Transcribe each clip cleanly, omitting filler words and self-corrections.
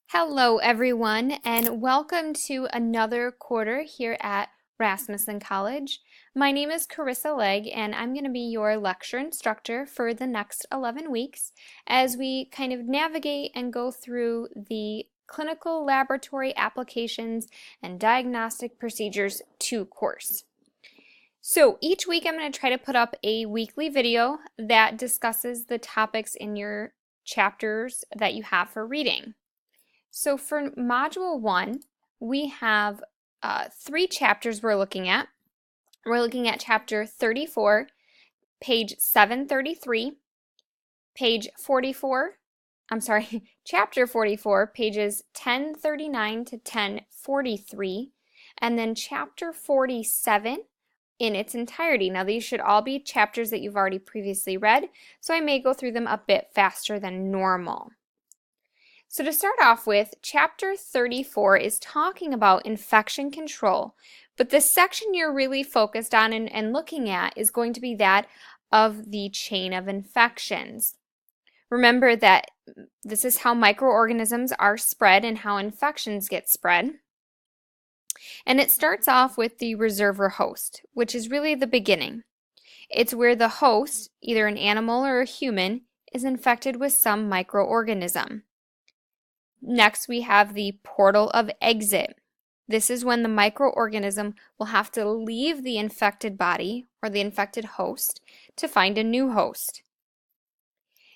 Hello everyone, and welcome to another quarter here at Rasmussen College. My name is Carissa Legg, and I'm going to be your lecture instructor for the next 11 weeks as we kind of navigate and go through the Clinical Laboratory Applications and Diagnostic Procedures 2 course. So each week I'm going to try to put up a weekly video that discusses the topics in your chapters that you have for reading. So for Module 1, we have 3 chapters we're looking at. We're looking at Chapter 34, page 733, Chapter 44, pages 1039 to 1043, and then Chapter 47 in its entirety. Now these should all be chapters that you've already previously read, so I may go through them a bit faster than normal. So to start off with, Chapter 34 is talking about infection control, but the section you're really focused on and looking at is going to be that of the chain of infections. Remember that this is how microorganisms are spread and how infections get spread. And it starts off with the reservoir host, which is really the beginning. It's where the host, either an animal or a human, is infected with some microorganism. Next, we have the portal of exit. This is when the microorganism will have to leave the infected body or the infected host to find a new host.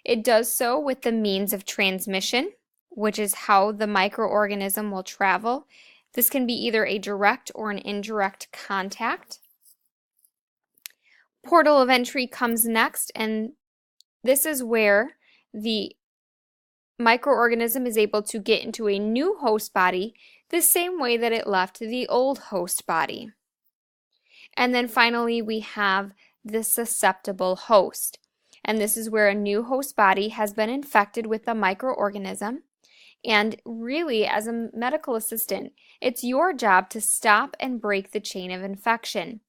It does so with the means of transmission, which is how the microorganism will travel. This can be either a direct or an indirect contact. Portal of entry comes next, and this is where the microorganism is able to get into a new host body the same way that it left the old host body. And then finally we have the susceptible host. And this is where a new host body has been infected with a microorganism. And really, as a medical assistant, it's your job to stop and break the chain of infection.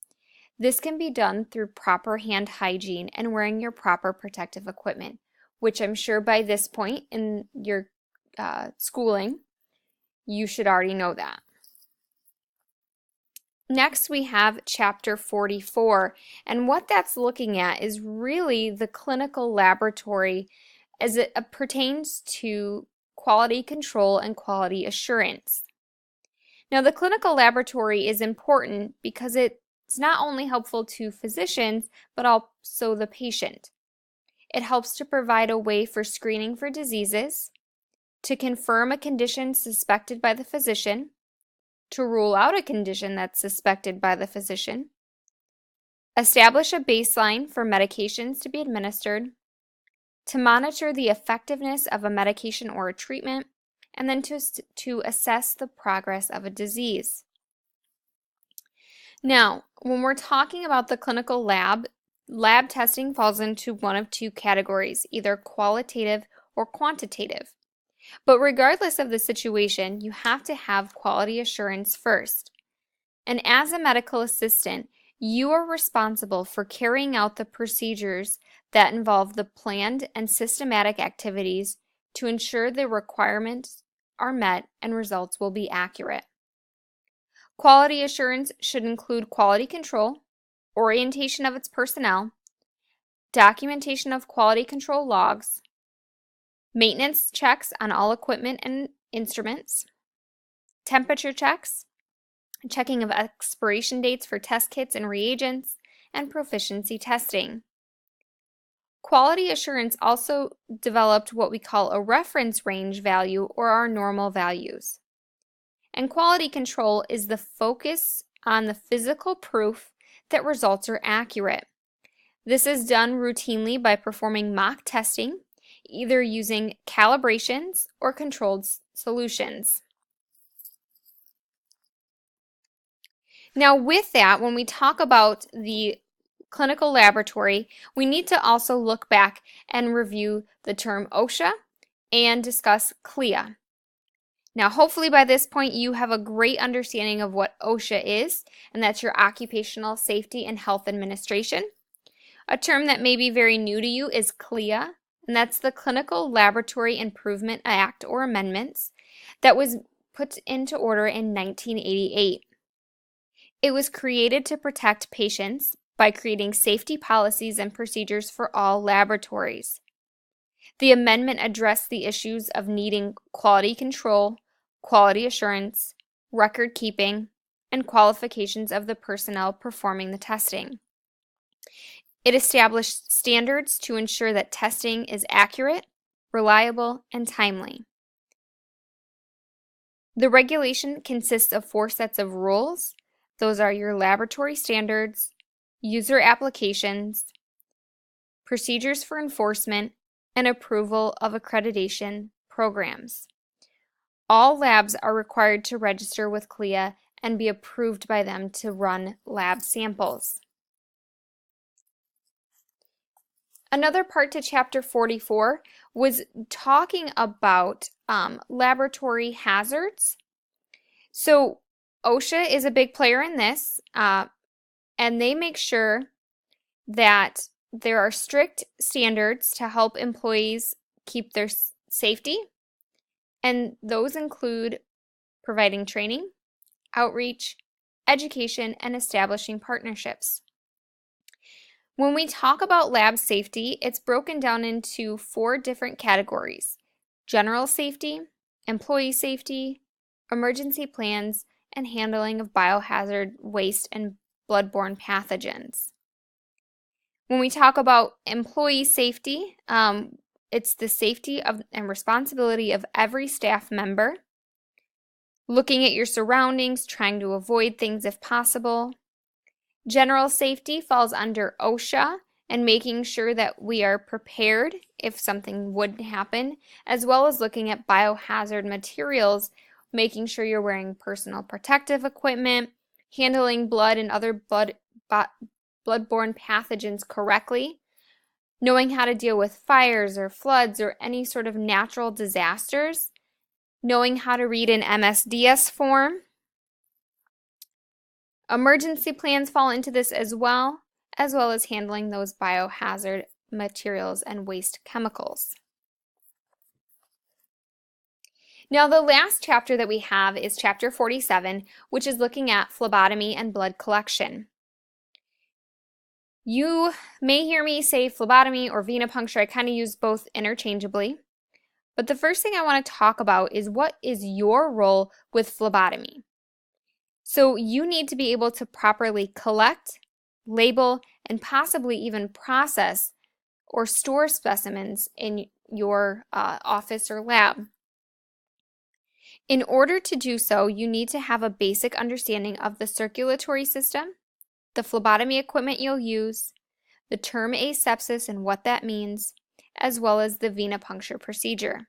This can be done through proper hand hygiene and wearing your proper protective equipment, which I'm sure by this point in your schooling, you should already know that. Next, we have Chapter 44, and what that's looking at is really the clinical laboratory as it pertains to quality control and quality assurance. Now, the clinical laboratory is important because it's not only helpful to physicians, but also the patient. It helps to provide a way for screening for diseases, to confirm a condition suspected by the physician, to rule out a condition that's suspected by the physician, establish a baseline for medications to be administered, to monitor the effectiveness of a medication or a treatment, and then to assess the progress of a disease. Now, when we're talking about the clinical lab testing falls into one of two categories, either qualitative or quantitative. But regardless of the situation, you have to have quality assurance first. And as a medical assistant, you are responsible for carrying out the procedures that involve the planned and systematic activities to ensure the requirements are met and results will be accurate. Quality assurance should include quality control, orientation of its personnel, documentation of quality control logs, maintenance checks on all equipment and instruments, temperature checks, checking of expiration dates for test kits and reagents, and proficiency testing. Quality assurance also developed what we call a reference range value or our normal values. And quality control is the focus on the physical proof that results are accurate. This is done routinely by performing mock testing, either using calibrations or controlled solutions. Now with that, when we talk about the clinical laboratory, we need to also look back and review the term OSHA and discuss CLIA. Now, hopefully by this point you have a great understanding of what OSHA is, and that's your Occupational Safety and Health Administration. A term that may be very new to you is CLIA, and that's the Clinical Laboratory Improvement Act or amendments. that was put into order in 1988. It was created to protect patients by creating safety policies and procedures for all laboratories. The amendment addressed the issues of needing quality control, quality assurance, record keeping, and qualifications of the personnel performing the testing. It established standards to ensure that testing is accurate, reliable, and timely. The regulation consists of 4 sets of rules. Those are your laboratory standards, user applications, procedures for enforcement, and approval of accreditation programs. All labs are required to register with CLIA and be approved by them to run lab samples. Another part to Chapter 44 was talking about laboratory hazards. So OSHA is a big player in this, and they make sure that there are strict standards to help employees keep their safety, and those include providing training, outreach, education, and establishing partnerships. When we talk about lab safety, it's broken down into 4 different categories: general safety, employee safety, emergency plans, and handling of biohazard waste and bloodborne pathogens. When we talk about employee safety, it's the safety and responsibility of every staff member, looking at your surroundings, trying to avoid things if possible. General safety falls under OSHA and making sure that we are prepared if something would happen, as well as looking at biohazard materials, making sure you're wearing personal protective equipment, handling blood and other bloodborne pathogens correctly, knowing how to deal with fires or floods or any sort of natural disasters, knowing how to read an MSDS form. Emergency plans fall into this as well as handling those biohazard materials and waste chemicals. Now, the last chapter that we have is Chapter 47, which is looking at phlebotomy and blood collection. You may hear me say phlebotomy or venipuncture. I kind of use both interchangeably. But the first thing I want to talk about is what is your role with phlebotomy. So you need to be able to properly collect, label, and possibly even process or store specimens in your office or lab. In order to do so, you need to have a basic understanding of the circulatory system, the phlebotomy equipment you'll use, the term asepsis and what that means, as well as the venipuncture procedure.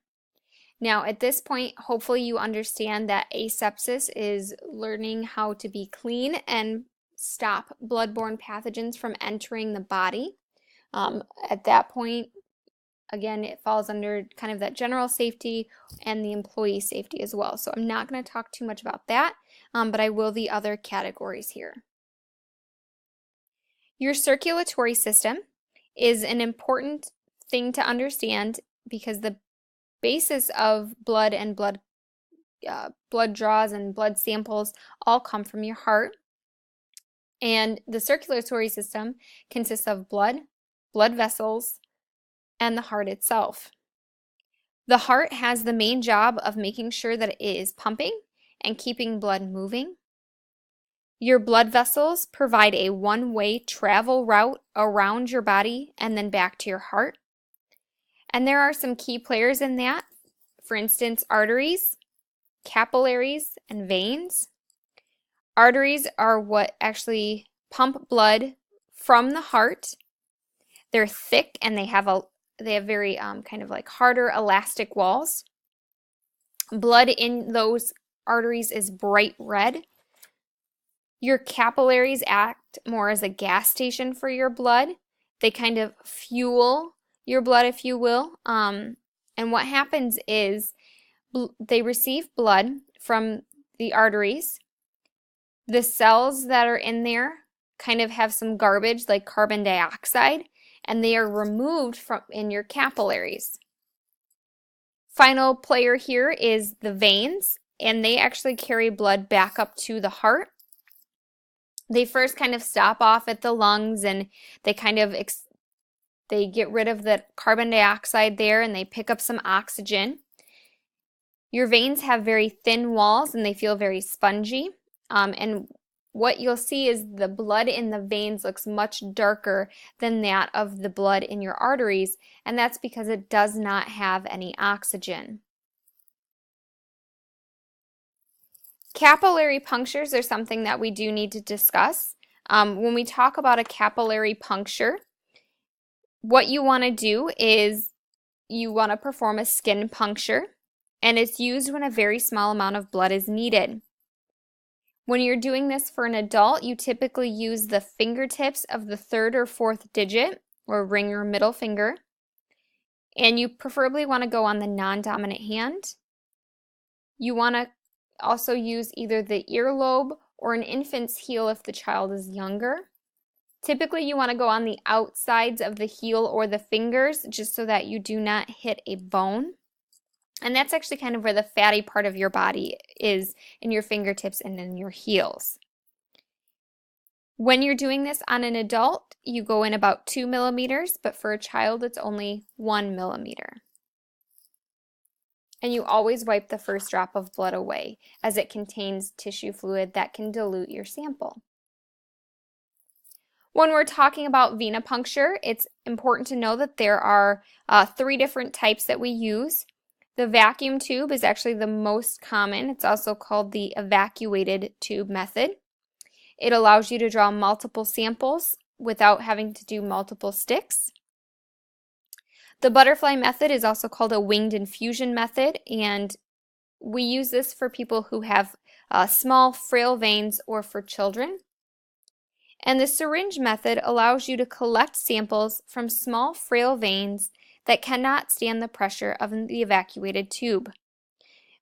Now, at this point, hopefully you understand that asepsis is learning how to be clean and stop bloodborne pathogens from entering the body. At that point, again, it falls under kind of that general safety and the employee safety as well. So I'm not going to talk too much about that, but I will the other categories here. Your circulatory system is an important thing to understand because the basis of blood and blood draws and blood samples all come from your heart. And the circulatory system consists of blood vessels, and the heart itself. The heart has the main job of making sure that it is pumping and keeping blood moving. Your blood vessels provide a one-way travel route around your body and then back to your heart. And there are some key players in that. For instance, arteries, capillaries, and veins. Arteries are what actually pump blood from the heart. They're thick and they have very kind of like harder elastic walls. Blood in those arteries is bright red. Your capillaries act more as a gas station for your blood. They kind of fuel your blood, if you will. And what happens is they receive blood from the arteries. The cells that are in there kind of have some garbage like carbon dioxide, and they are removed from in your capillaries. Final player here is the veins, and they actually carry blood back up to the heart. They first kind of stop off at the lungs, and they kind of they get rid of the carbon dioxide there, and they pick up some oxygen. Your veins have very thin walls, and they feel very spongy. And what you'll see is the blood in the veins looks much darker than that of the blood in your arteries, and that's because it does not have any oxygen. Capillary punctures are something that we do need to discuss. When we talk about a capillary puncture, what you want to do is you want to perform a skin puncture, and it's used when a very small amount of blood is needed. When you're doing this for an adult, you typically use the fingertips of the third or fourth digit, or ring or middle finger, and you preferably want to go on the non-dominant hand. You want to also use either the earlobe or an infant's heel if the child is younger. Typically, you want to go on the outsides of the heel or the fingers just so that you do not hit a bone. And that's actually kind of where the fatty part of your body is, in your fingertips and in your heels. When you're doing this on an adult, you go in about 2 millimeters, but for a child, it's only 1 millimeter. And you always wipe the first drop of blood away, as it contains tissue fluid that can dilute your sample. When we're talking about venipuncture, it's important to know that there are 3 different types that we use. The vacuum tube is actually the most common. It's also called the evacuated tube method. It allows you to draw multiple samples without having to do multiple sticks. The butterfly method is also called a winged infusion method, and we use this for people who have small, frail veins or for children. And the syringe method allows you to collect samples from small, frail veins that cannot stand the pressure of the evacuated tube.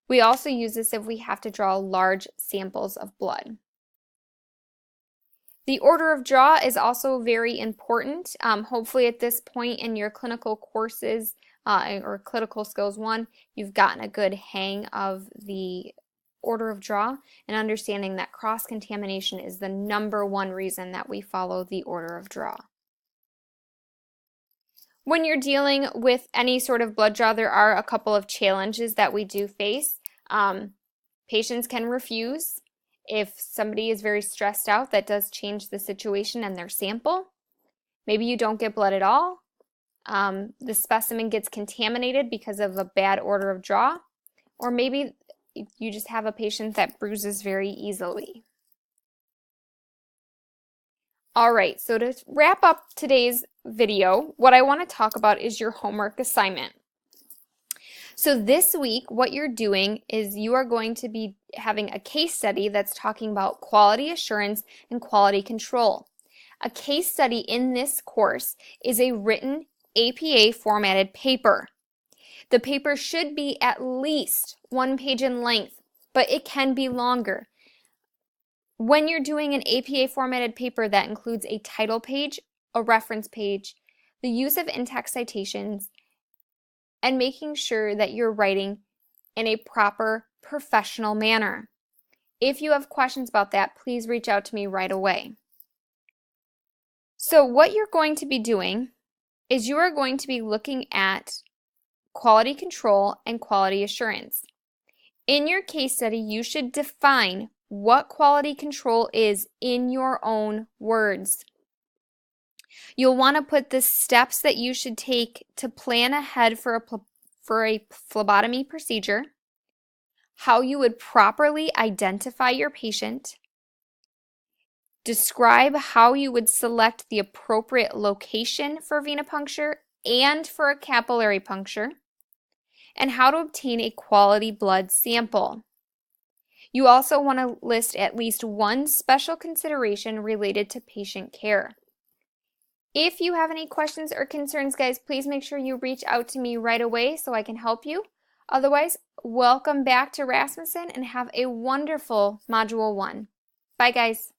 We also use this if we have to draw large samples of blood. The order of draw is also very important. Hopefully at this point in your clinical courses or Clinical Skills 1, you've gotten a good hang of the order of draw and understanding that cross-contamination is the #1 reason that we follow the order of draw. When you're dealing with any sort of blood draw, there are a couple of challenges that we do face. Patients can refuse. If somebody is very stressed out, that does change the situation and their sample. Maybe you don't get blood at all. The specimen gets contaminated because of a bad order of draw. Or maybe you just have a patient that bruises very easily. All right, so to wrap up today's video, what I want to talk about is your homework assignment. So this week, what you're doing is you are going to be having a case study that's talking about quality assurance and quality control. A case study in this course is a written APA formatted paper. The paper should be at least 1 page in length, but it can be longer. When you're doing an APA formatted paper, that includes a title page, a reference page, the use of in-text citations, and making sure that you're writing in a proper professional manner. If you have questions about that, please reach out to me right away. So what you're going to be doing is you are going to be looking at quality control and quality assurance. In your case study, you should define what quality control is in your own words. You'll want to put the steps that you should take to plan ahead for a phlebotomy procedure, how you would properly identify your patient, describe how you would select the appropriate location for venipuncture and for a capillary puncture, and how to obtain a quality blood sample. You also want to list at least one special consideration related to patient care. If you have any questions or concerns, guys, please make sure you reach out to me right away so I can help you. Otherwise, welcome back to Rasmussen and have a wonderful Module 1. Bye, guys.